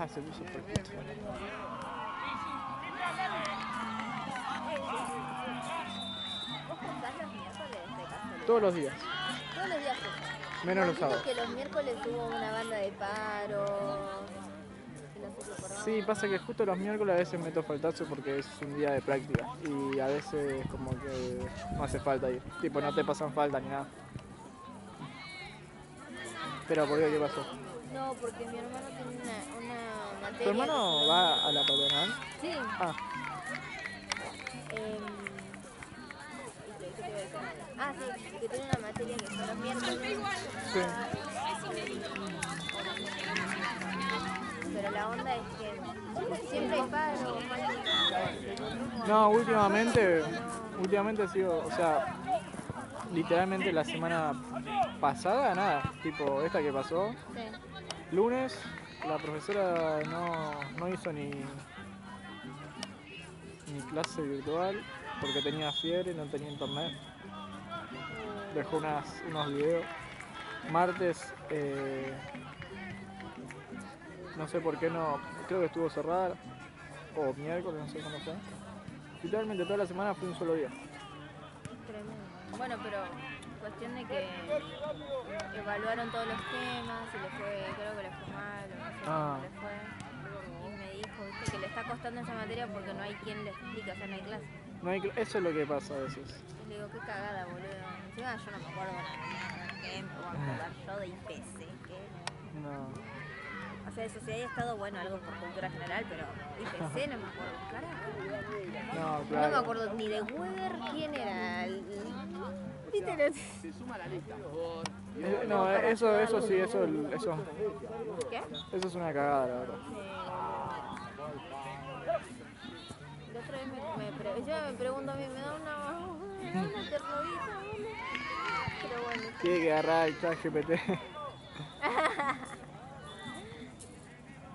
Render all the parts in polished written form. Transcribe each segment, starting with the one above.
Ah, se puso perfecto. ¿Vos juntás los miércoles de casualidad? Todos los días, Todos los días juntas. menos los Entiendo sábados. que los miércoles hubo una banda de paro. Que no sé qué por Sí, pasa que justo los miércoles a veces meto faltazo porque es un día de práctica y a veces como que no hace falta ir. Tipo, no te pasan falta ni nada. Pero ¿por qué? ¿Qué pasó? No, porque mi hermano tiene una materia. ¿Tu hermano va a la patronal? Sí. Ah, ¿Qué te iba a decir? Ah, sí, que tiene una materia que son los miércoles. sí. Pero la onda es que siempre hay paro, falta. No, últimamente ha sido, o sea, literalmente la semana pasada, nada, tipo esta que pasó, Sí. lunes, la profesora no hizo ni clase virtual porque tenía fiebre, no tenía internet, dejó unos videos. Martes, no sé por qué no, creo que estuvo cerrada, o miércoles, no sé cuándo fue. Literalmente toda la semana fue un solo día. Tremendo. Bueno, pero cuestión de que evaluaron todos los temas y le fue, creo que le fue mal, o no sé cómo le fue. Y me dijo, viste, que le está costando esa materia porque no hay quien le explique, o sea, no hay clase. No hay, eso es lo que pasa a veces. Y le digo, qué cagada, boludo. Encima yo no me acuerdo qué me voy a acordar yo de IPC, ¿qué? No. O sea, eso sí haya estado bueno, algo por cultura general, pero IPC no me acuerdo, carajo. No, No me claro. acuerdo ni de Weber, quién era ¿viste? Se suma a la lista. No, eso sí, eso. ¿Qué? Eso es una cagada, la verdad. La otra vez yo me pregunto a mí, me da una ternurita, ¿vale? Pero bueno. Tiene que agarrar el chat GPT.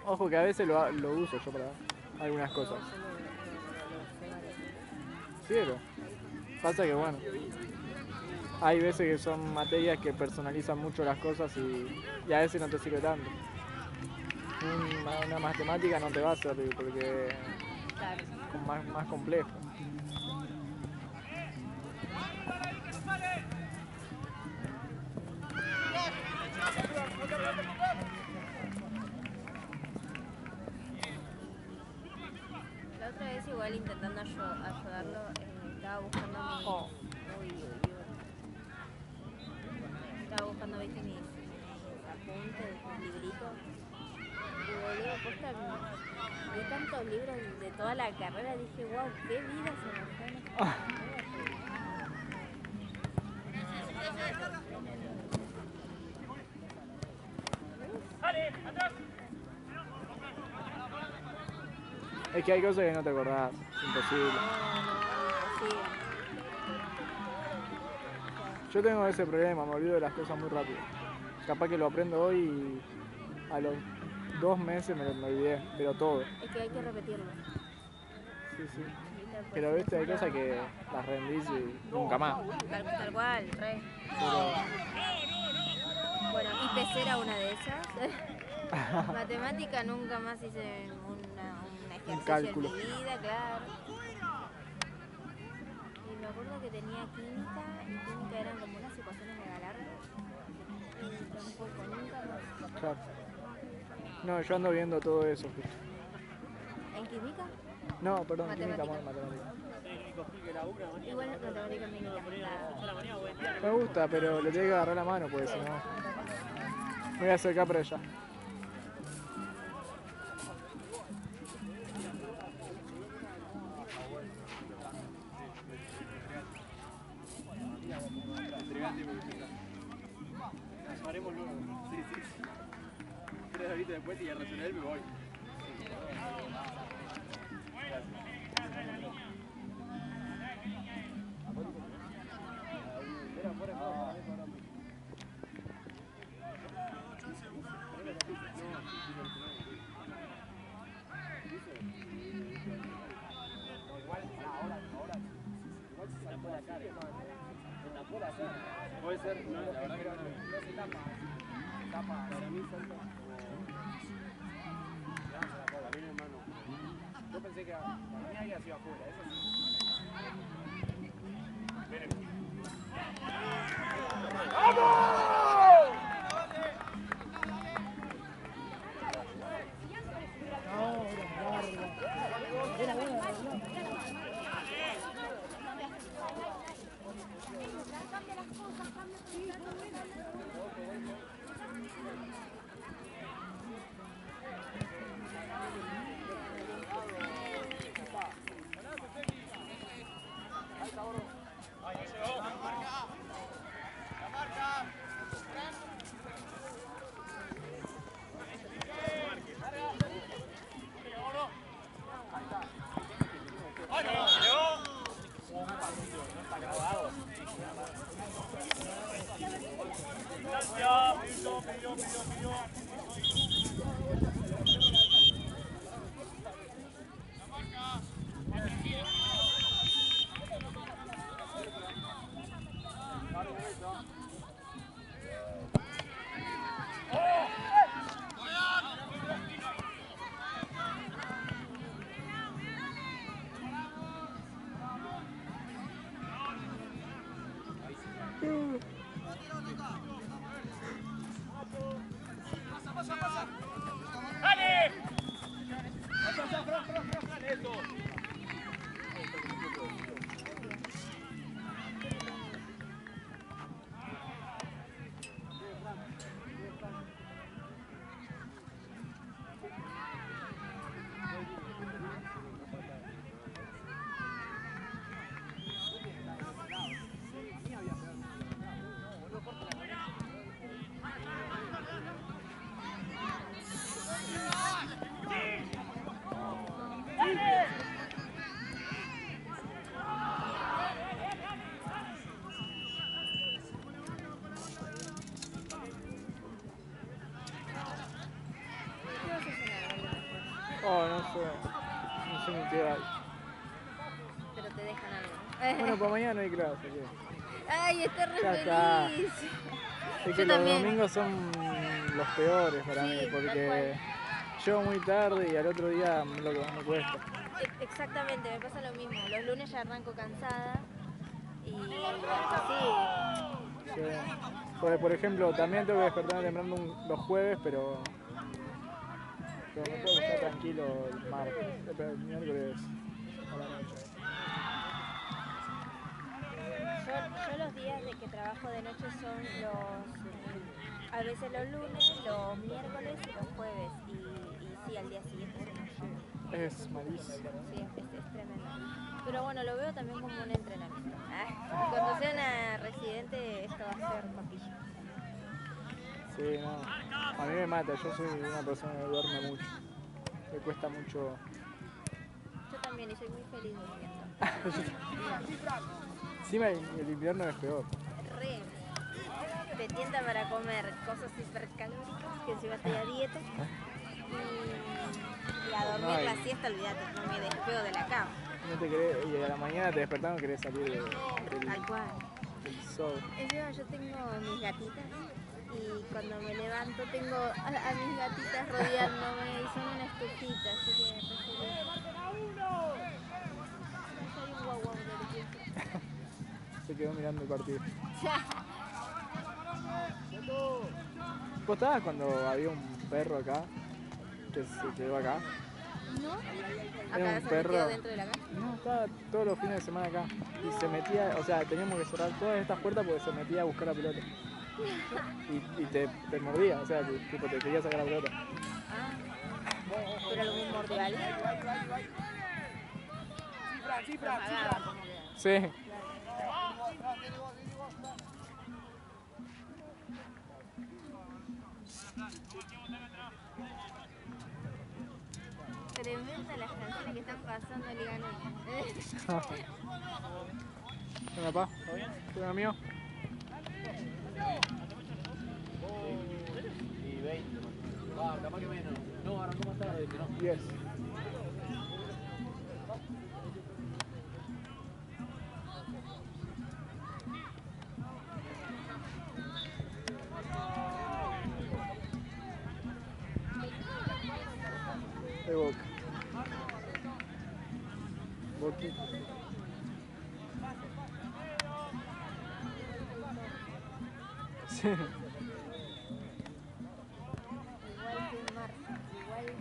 Ojo que a veces lo uso yo para algunas cosas. ¿Cierto? Pasa que bueno, hay veces que son materias que personalizan mucho las cosas y a veces no te sirve tanto. Una matemática no te va a servir porque es más complejo. La otra vez igual intentando ayudarlo, estaba buscando estaba buscando, viste, mis apuntes, mis libritos. Y boludo, posta, vi tantos libros de toda la carrera, dije, wow, qué vida se me fue en esta carrera. Es que hay cosas que no te acordás, imposible. Sí. Yo tengo ese problema, me olvido de las cosas muy rápido. Capaz que lo aprendo hoy y a los 2 meses me olvidé, pero todo. Es que hay que repetirlo. Sí, sí. Pero viste, hay cosas que las rendís y nunca más. Tal cual, re. Pero... Bueno, IPC era una de esas. Matemática nunca más hice un ejercicio cálculo. en mi vida, claro. Y me acuerdo que tenía química y química eran como unas ecuaciones de Galardo. Y tampoco, nunca más. Claro. No, yo ando viendo todo eso justo. ¿En química? No, perdón, Matemática. química más matemática. Igual matemática me encanta. Me gusta, pero le tengo que agarrar la mano, pues si no. Me voy a acercar para allá. Haremos luego. Sí, sí. 3 horitas después y ya racioné me voy. Puede ser, no, la verdad que no se tapa. Para mí salta. iba afuera, eso sí. Oh, no sé ni qué hay. Pero te dejan algo. Bueno, para mañana no hay clase. ¿Qué? Ay, está re Ya está. feliz. Es que Yo los también. domingos son los peores para Sí, mí, tal porque cual. llego muy tarde y al otro día lo que más me cuesta. Exactamente, me pasa lo mismo. Los lunes ya arranco cansada y sí. Sí. Porque, por ejemplo, también tengo que despertarme temprano los jueves, pero me puedo estar tranquilo el martes, el miércoles a la noche. Yo los días de que trabajo de noche son a veces los lunes, los miércoles y los jueves. Y sí, al día siguiente se nos llama. Es malísimo. Sí, es tremendo. Pero bueno, lo veo también como un entrenamiento. Cuando sea una residente esto va a ser papilla. Sí, no. A mí me mata, yo soy una persona que duerme mucho. Me cuesta mucho. Yo también y soy muy feliz durmiendo. Encima el invierno es peor. Re. Te tienta para comer cosas hipercalóricas, que encima estoy a dieta. Y a dormir la siesta, olvídate, no me despego de la cama. No te querés, y a la mañana te despertás, no querés salir del Tal cual. sol. Encima yo tengo mis gatitas y cuando me levanto tengo a mis gatitas rodeándome y son una estufita, así que re feliz. Soy un guau guau de Se quedó mirando el partido. ¿Vos estabas cuando había un perro acá? Que se quedó acá. ¿No? Era ¿Acá un se perro. metió dentro de la casa? No, estaba todos los fines de semana acá. Y se metía, o sea, teníamos que cerrar todas estas puertas porque se metía a buscar la pelota. Y te mordía, o sea, tipo, te quería sacar la pelota. Ah, pero algún mordió a alguien. Pagaba, como que. Sí. Tremenda las canciones que están pasando en Liga Noche. Venga, pa. ¿Todo bien? ¿Todo amigo? Y 20. Capaz que menos. No, arrancó más tarde, que no. 10. De Boca. poquito. Sí. Igual que Marta, igual que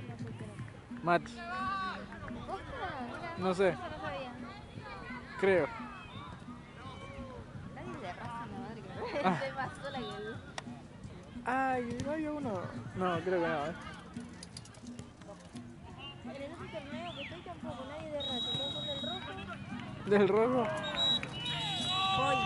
no sé qué. Mati, ¿Posta? Mira, no sé, eso no sabía. creo. Nadie de raza no, madre que no. Ah. Estoy más sola que él. Ay, había uno. No, creo que no, En el otro torneo que estoy tampoco, nadie de raza, todos son del rojo. ¿Del rojo? Voy.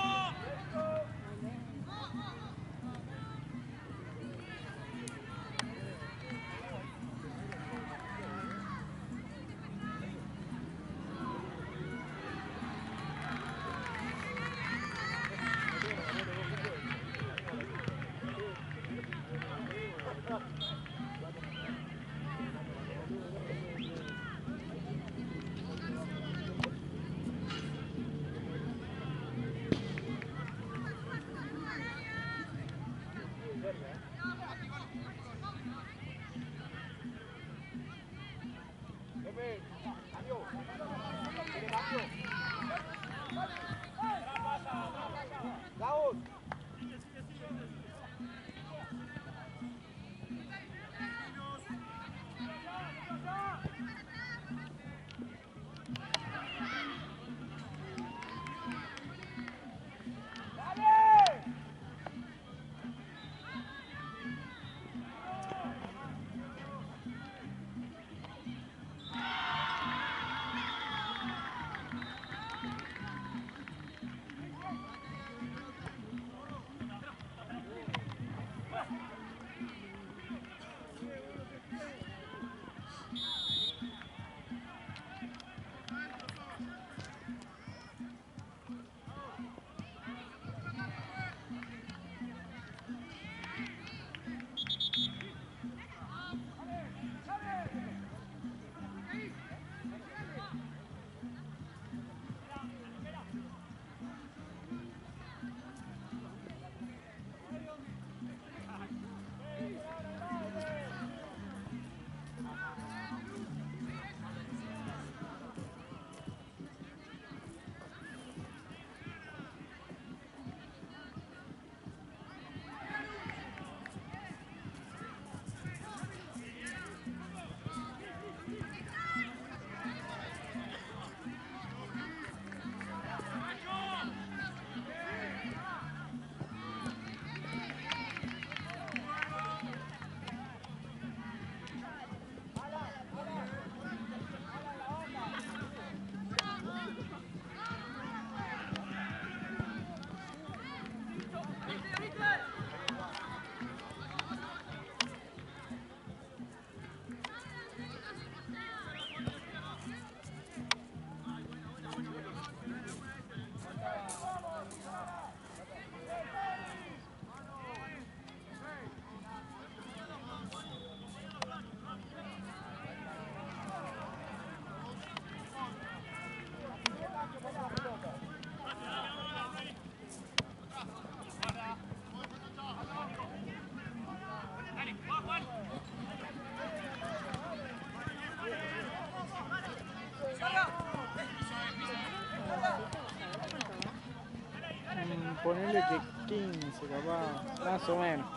Ponerle que 15, capaz, más o menos.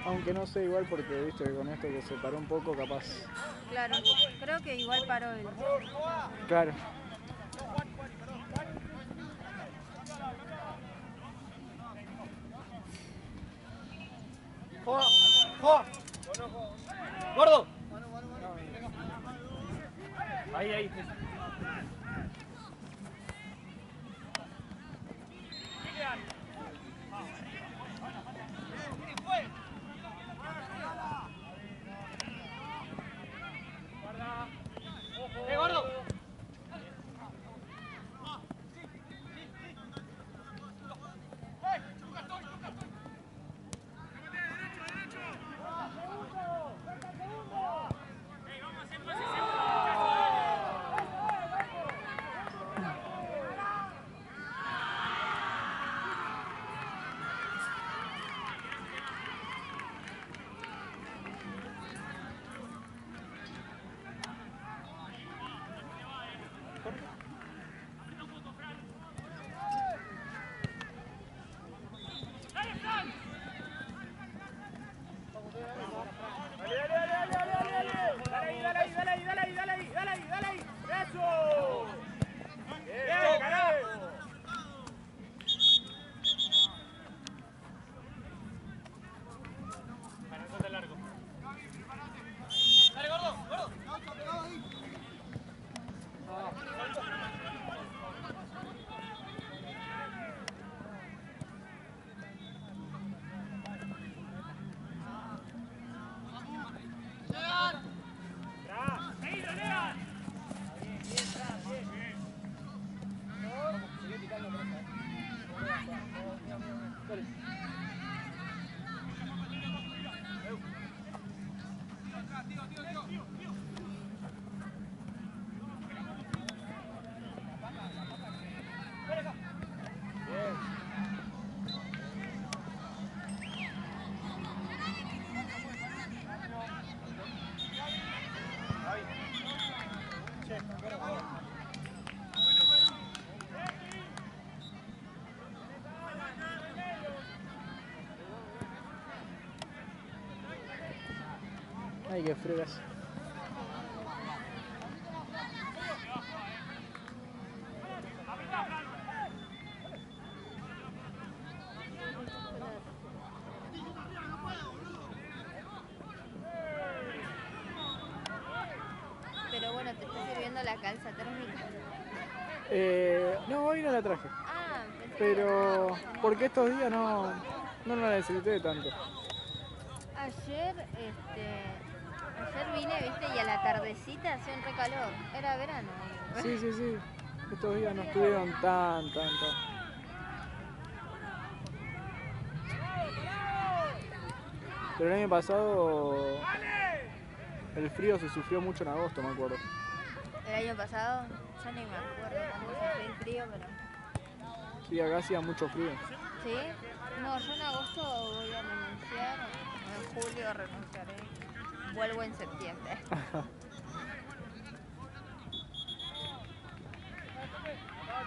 Aunque no sé igual porque viste que con esto que se paró un poco, capaz. Claro, creo que igual paró él. Claro. ¡Joa! ¡Joa! ¡Gordo! Ahí, ahí. Gordo! Ay, qué frío hace. Pero bueno, te está sirviendo la calza térmica. No, hoy no la traje. Ah, pensé Pero porque estos días no la necesité tanto. ayer, ayer vine, viste, y a la tardecita hacía un recalor. Era verano. Sí. Estos días no estuvieron tan. Pero el año pasado el frío se sufrió mucho en agosto, me acuerdo. El año pasado, ya ni me acuerdo cuándo sufrí el frío, pero... Sí, acá hacía mucho frío. ¿Sí? No, yo en agosto voy a renunciar, en julio renunciaré. Vuelvo en septiembre.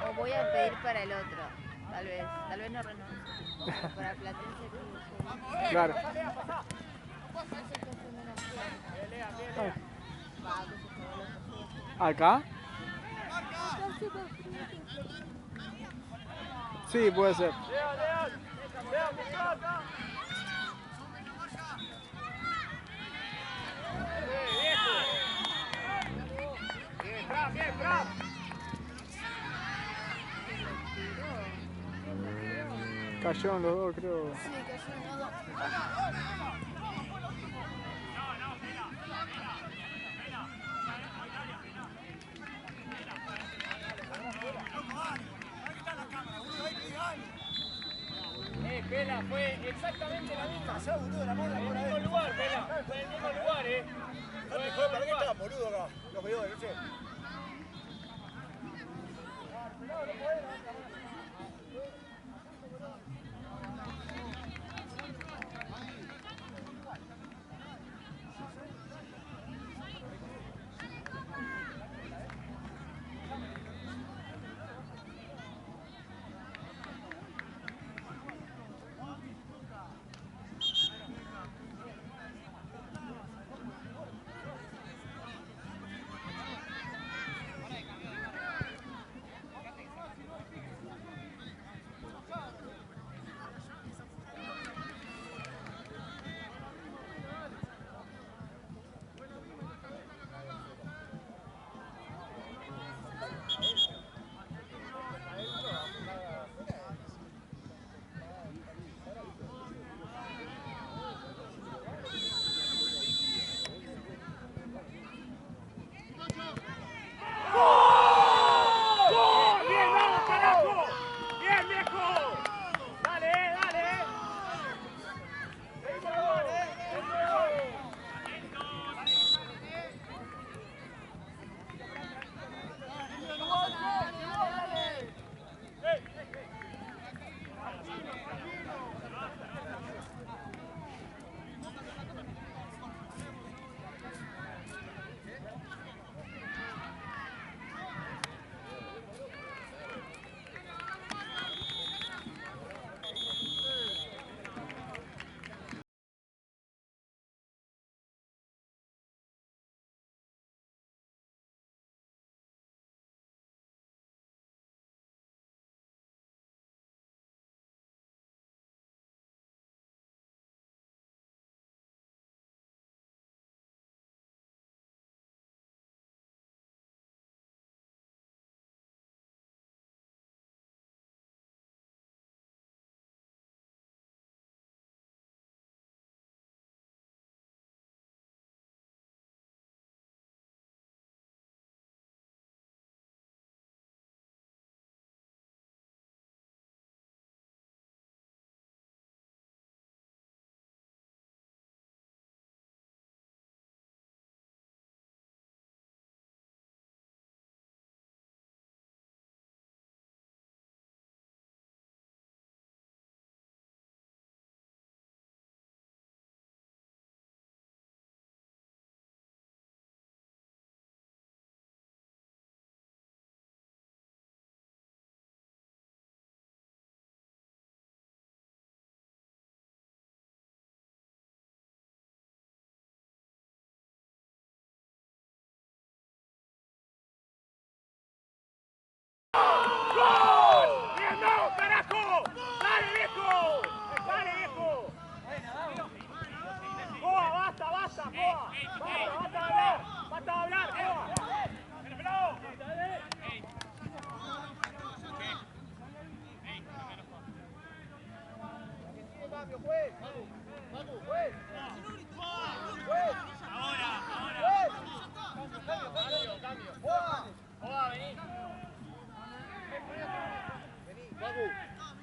O voy a pedir para el otro, tal vez no renuncie. Para Platense sí. Claro. ¿Acá? Sí, puede ser. Cayeron los dos, creo. Sí, cayeron los dos. Pela, fue exactamente la misma. En el mismo lugar, Pela. Fue en el mismo lugar, Fue en el mismo ¿Para qué lugar. estaba boludo acá? Los veo de noche.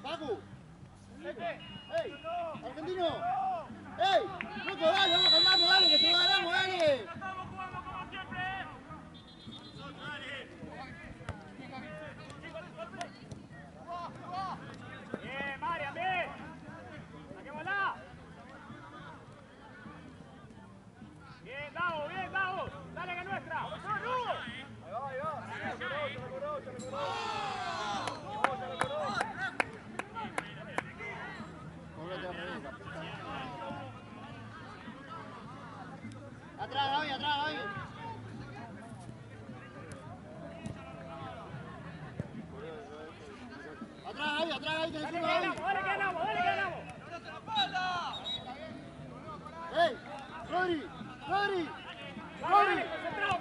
Pacu. ¡Ey! ¡Argentino! ¡Ey! ¡Loco, dale! ¡Vamos a calmarnos, dale! ¡Que se lo ganamos, dale! Estamos jugando como siempre. Bien, Marian, bien. Saquémosla. Bien, Davos. Dale que es nuestra. ¡Vamos, Hugo! Ahí va. Se la cobró. Atrás, Gaby. Atrás, que Dale que ganamos. ¡Ey! ¡Rodri!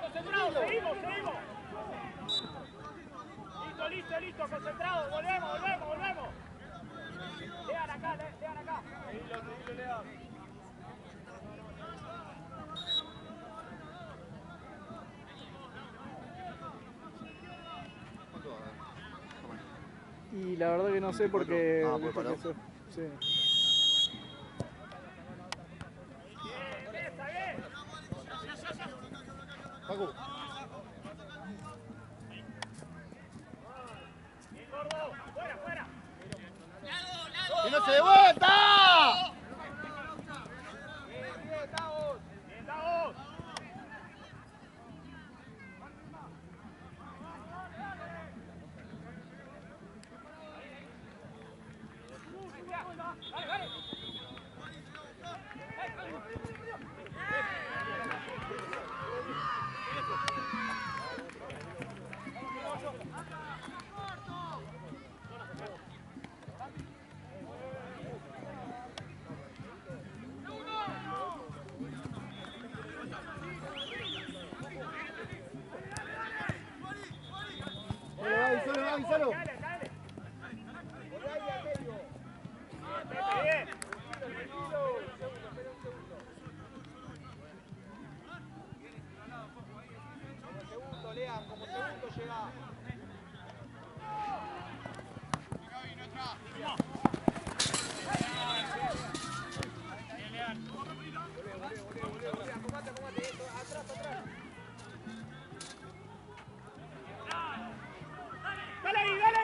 Concentrado. Seguimos. Listo. Concentrado. Volvemos. Lean acá. Seguilo, Lea. Y la verdad que no sé porque... pues paró. Sí. Pacu. Fuera. ¡Que no se dé vuelta! Bien, Davos. Dale. Solo. Dale. Como segundo llega. Dale ahí. Dale.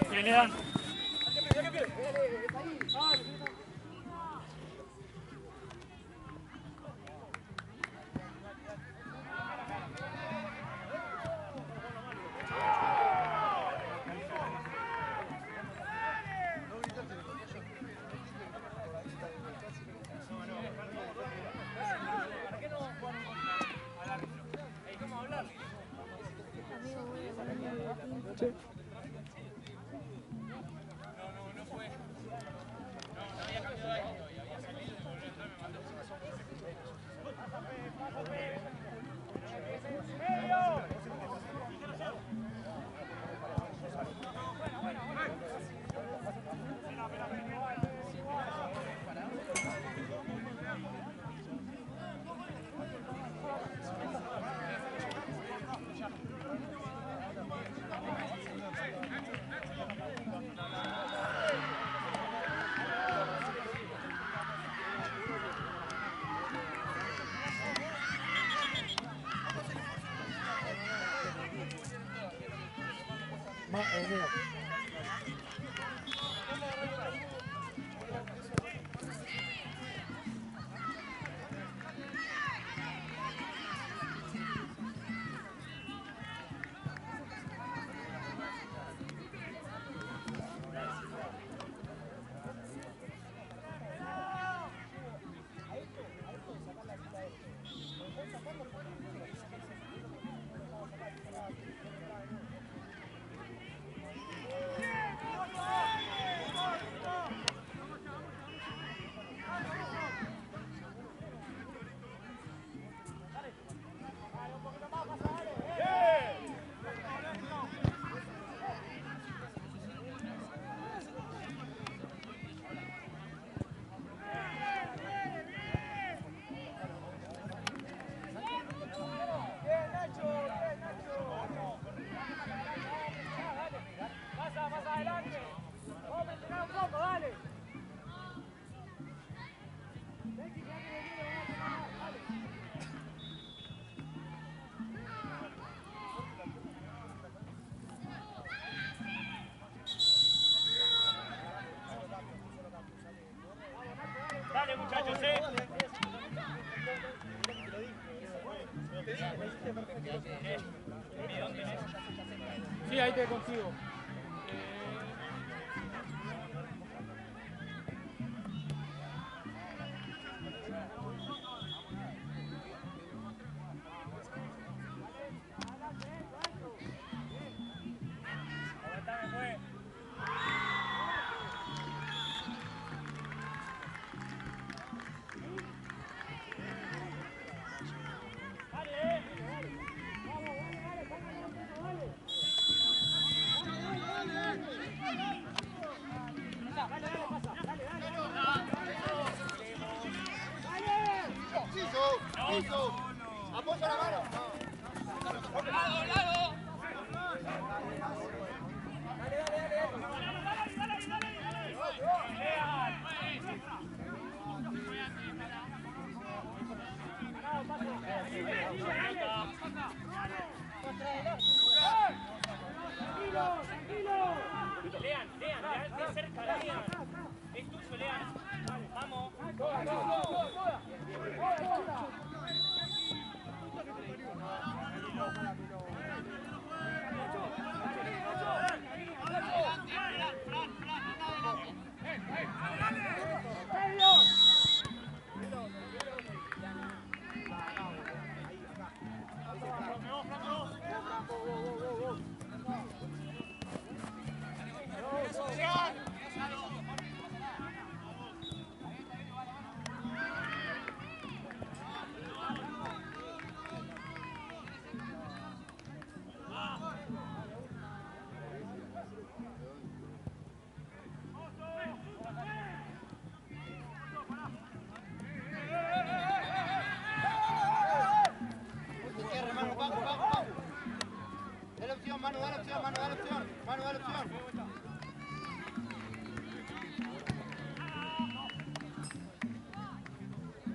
Bien, le dan. Sí. Sí, ahí te consigo. Apoya la mano. Lean, de cerca, Lean. Es tuyo, Lean. Vamos.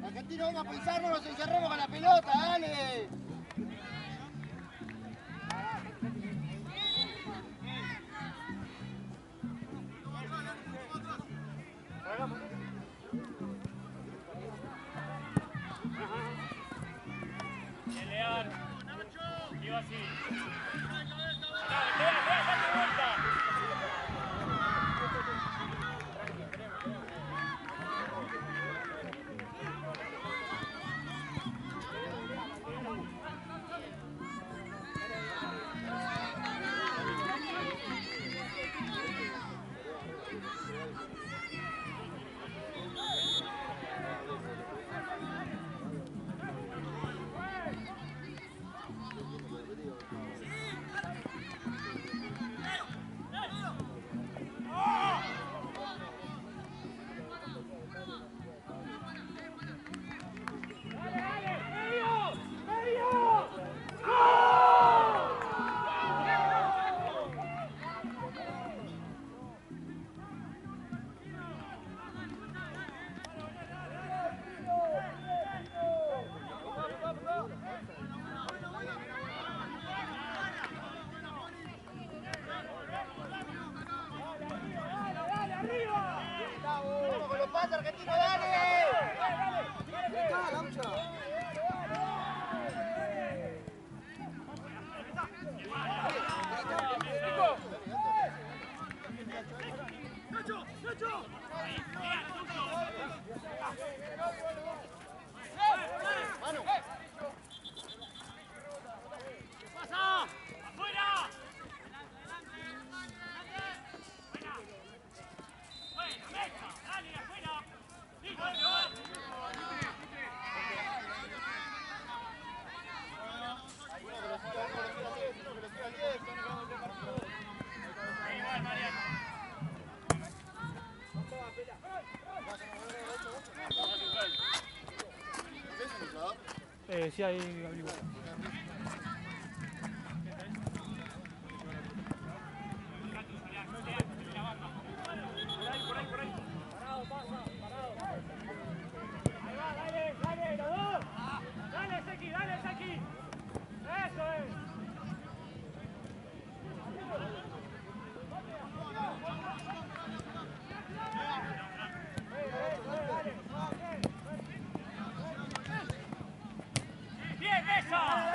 Argentino, vamos a pensar, no nos encerremos con la pelota, dale. Bien, Lean. Iba así. Lean, date vuelta. Vamos con los pases, Argentino, dale. Sí, ahí averiguo. ¡Bien, eso!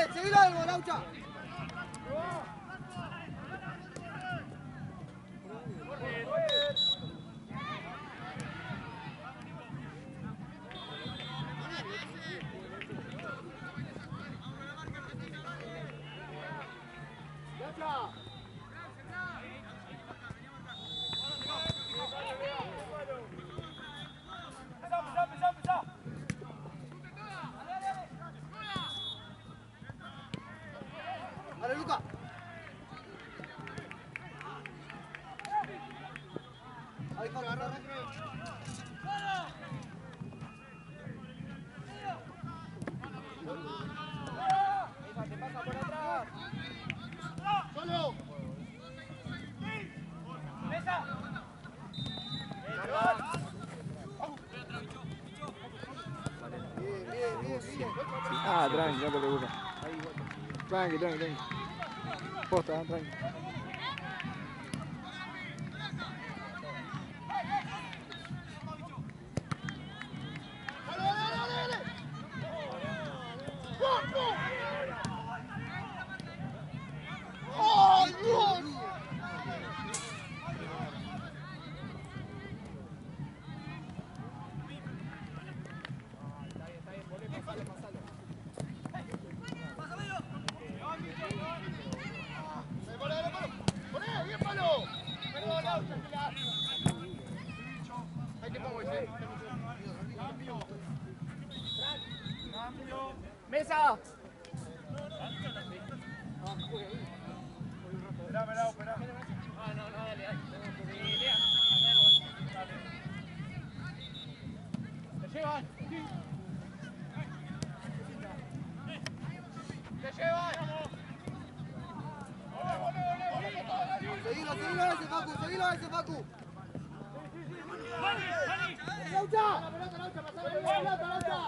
Seguilo del Laucha. derecha. Dale, Luca. Ahí, Carlos, agarra. Te pasa por atrás. Solo. ¡Mesa! Bien. Ah, tranqui, no te preocupes. Tranqui. Posta, tranqui. Dale. ¡No! ¡Oh, Dios! ¡Poné, bien palo! Perdón, Laucha, ahí te pongo ese. ¡Mesa! Esperá. No, dale. Te llevan. Seguilo ese, Facu. ¡Laucha! ¡Laucha, pasame la pelota, Laucha!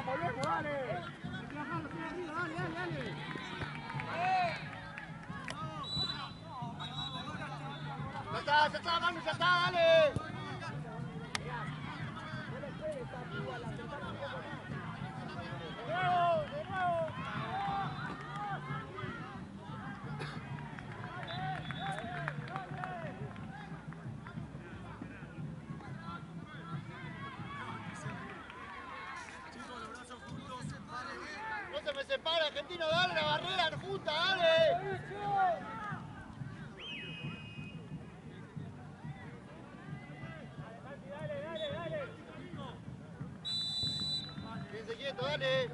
Volvemos, dale. Ya está, Manu, ya está, dale. De nuevo. No se me separa, Argentino, dale la barrera, junta, dale. Quédense quieto, dale.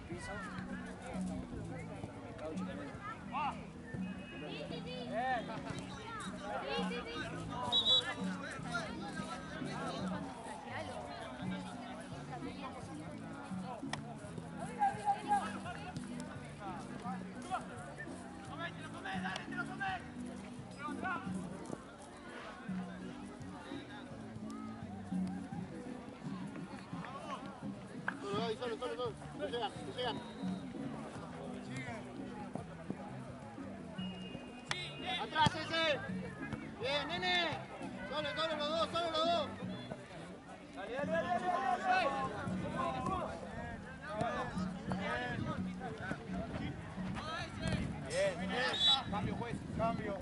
piso. Caucho también. Solo. No llegan. Atrás ese. Bien, nene. Solo los dos. Dale. Bien. Cambio, juez. Cambio.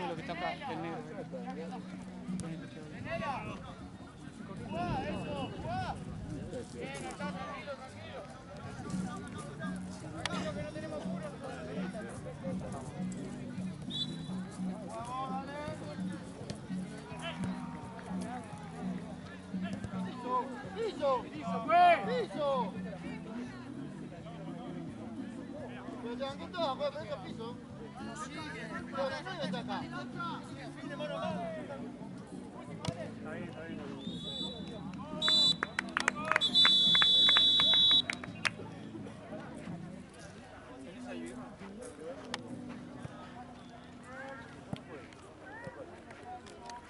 Lo que está acá, el negro. ¡Piso! Pero te banqué todo, pero eso es piso. Pero no está acá.